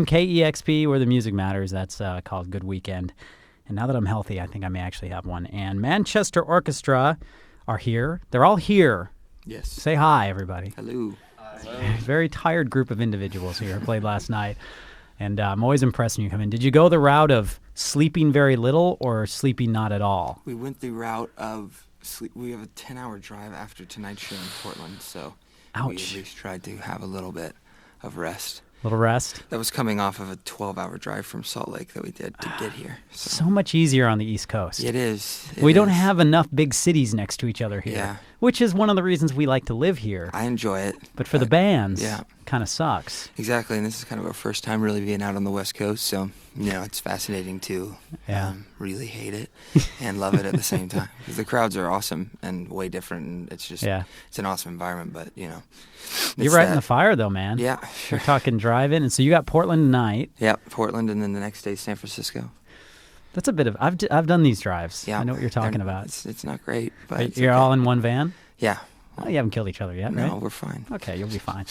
KEXP, where the music matters. That's called Good Weekend. And now that I'm healthy, I think I may actually have one. And Manchester Orchestra are here. They're all here. Yes. Say hi, everybody. Hello. Very tired group of individuals here. Played last night. And I'm always impressed when you come in. Did you go the route of sleeping very little or sleeping not at all? We went the route of sleep. We have a 10-hour drive after tonight's show in Portland, so Ouch. we at least tried to have a little bit of rest. Little rest? That was coming off of a 12-hour drive from Salt Lake that we did to get here. So much easier on the East Coast. It is. We don't have enough big cities next to each other here. Yeah. Which is one of the reasons we like to live here. I enjoy it. But for the bands, yeah, kind of sucks. Exactly, and this is kind of our first time really being out on the West Coast, so it's fascinating to really hate it and love it at the same time. Because the crowds are awesome and way different, and it's just it's an awesome environment. But you're right in the fire though, man. Yeah, sure. We're talking driving, and so you got Portland tonight. Yeah, Portland, and then the next day San Francisco. That's a bit of I've done these drives. Yeah, I know what you're talking about. It's not great, but you're all in one van. Yeah. Oh, you haven't killed each other yet, right? No, we're fine. Okay, you'll be fine.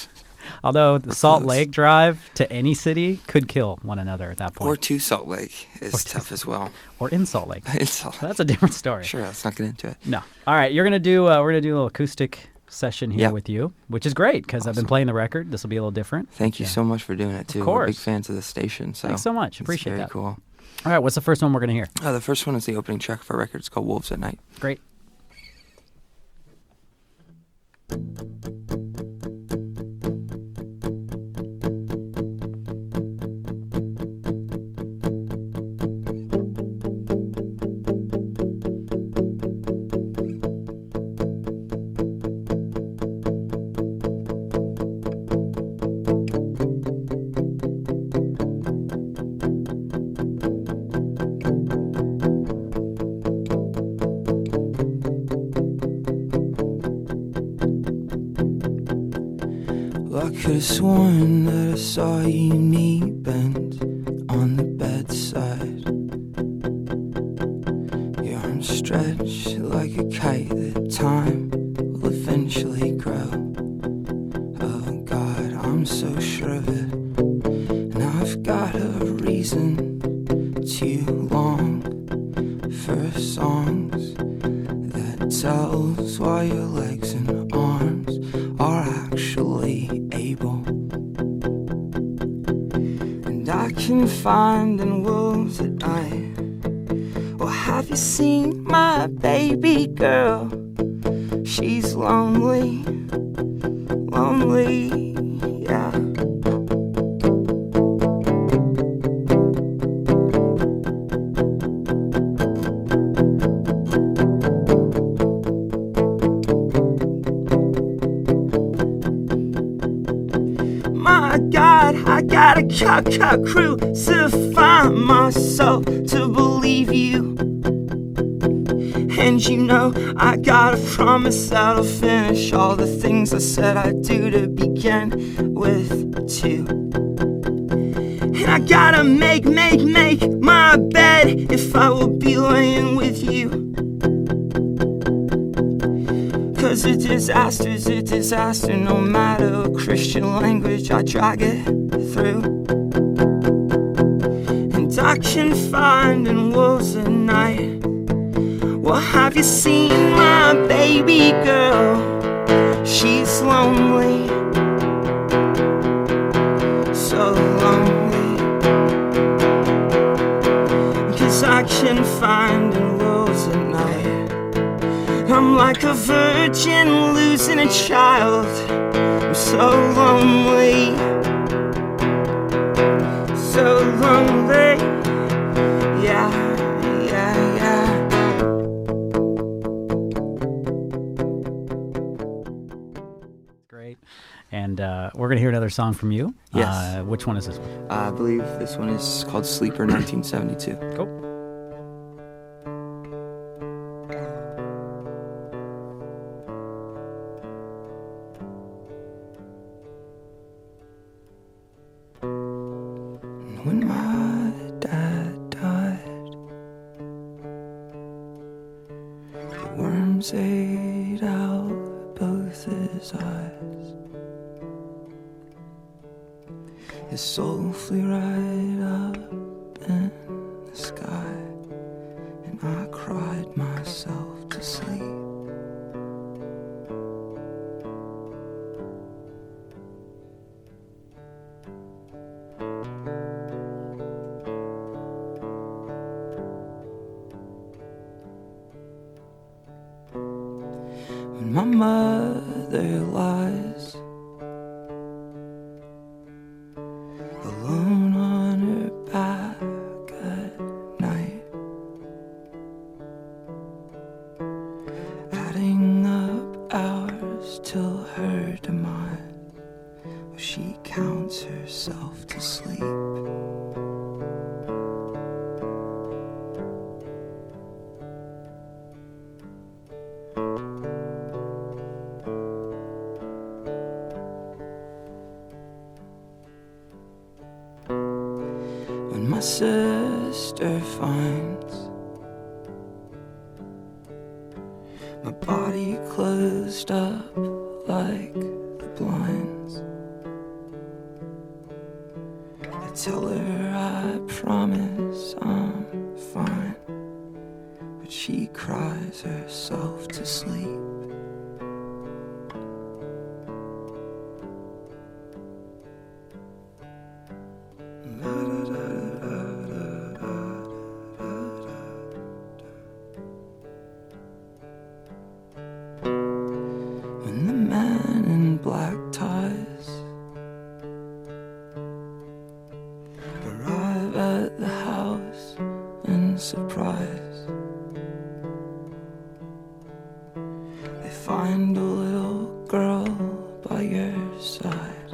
Although the Salt Lake drive to any city could kill one another at that point. Or to Salt Lake is tough as well. Or in Salt Lake. In Salt Lake. That's a different story. Sure, let's not get into it. No. All right, we're gonna do a little acoustic session here with you, which is great because I've been playing the record. This will be a little different. Thank you so much for doing it too. Of course. We're big fans of the station. So thanks so much. Appreciate that. Very cool. All right, what's the first one we're gonna hear? The first one is the opening track of our record. It's called Wolves at Night. Great. I could have sworn that I saw you knee bent on the bedside. Your arms stretched like a kite that time will eventually grow. Oh God, I'm so sure of it. Now I've got a reason to long for songs that tells why your legs and arms are actually able. And I can find in wolves at night. Well, have you seen my baby girl? She's lonely, lonely, yeah. My God, I gotta crucify myself to believe you. And I gotta promise that I'll finish all the things I said I'd do to begin with too. And I gotta make my bed if I will be laying with you. 'Cause a disaster's a disaster, no matter what Christian language I drag it through. And I can find in wolves at night. Well, have you seen my baby girl? She's lonely, so lonely. 'Cause I can find in wolves at night. I'm like a virgin losing a child. I'm so lonely, so lonely. Yeah, yeah, yeah. Great. And we're going to hear another song from you. Yes. Which one is this one? I believe this one is called Sleeper 1972. Cool. When my dad died, the worms ate out both his eyes. His soul flew right up in the sky, and I cried myself to sleep. When my mother lies alone on her back at night, adding up hours till her demise, well, she counts herself to sleep. When my sister finds my body closed up like the blinds, I tell her I promise I'm fine, but she cries herself to sleep. When the man in black ties arrive at the house in surprise, they find a little girl by your side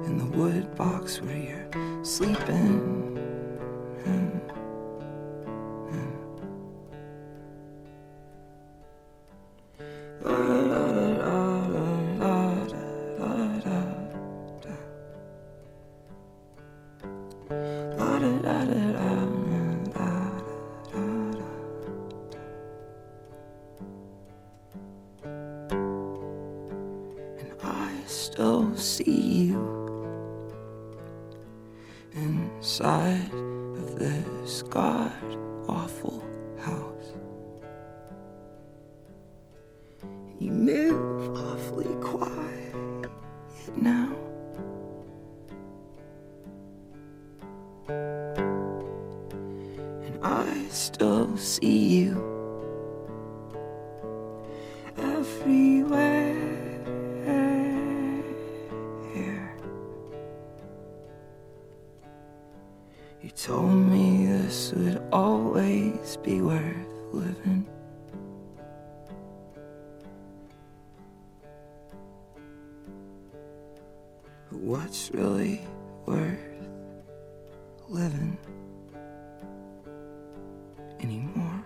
in the wood box where you're sleeping. And I still see you inside of this god-awful house. You move awfully quiet now, and I still see you everywhere. You told me this would always be worth living. But what's really worth living anymore?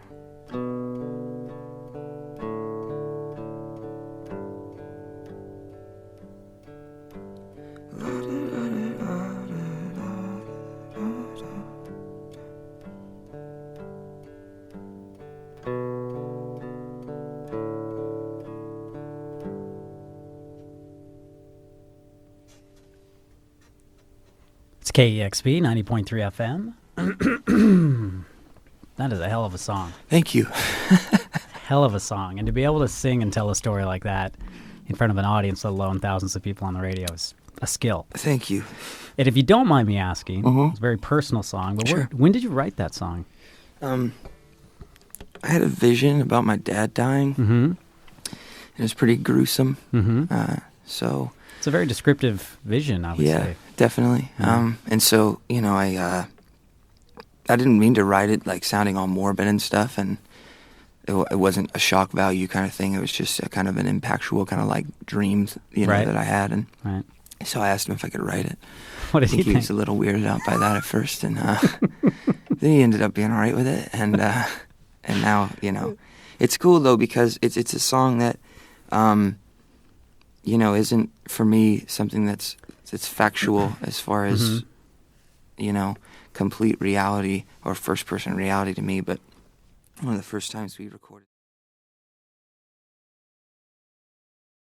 It's KEXP 90.3 FM. That is a hell of a song. Thank you. Hell of a song. And to be able to sing and tell a story like that in front of an audience, let alone thousands of people on the radio, is a skill. Thank you. And if you don't mind me asking, it's a very personal song, but Sure. when did you write that song? I had a vision about my dad dying. Mm-hmm. It was pretty gruesome. Mm-hmm. So It's a very descriptive vision, I would yeah, say. definitely. And so, you know, I didn't mean to write it like sounding all morbid and stuff, and it wasn't a shock value kind of thing. It was just a kind of an impactual kind of like dreams, you know, Right. that I had. And Right. so I asked him if I could write it. What I did he think he think? was a little weirded out by that at first, and then he ended up being all right with it. And now, you know, it's cool though because it's a song that, you know, isn't for me something that's factual as far as, you know, complete reality or first person reality to me, but one of the first times we recorded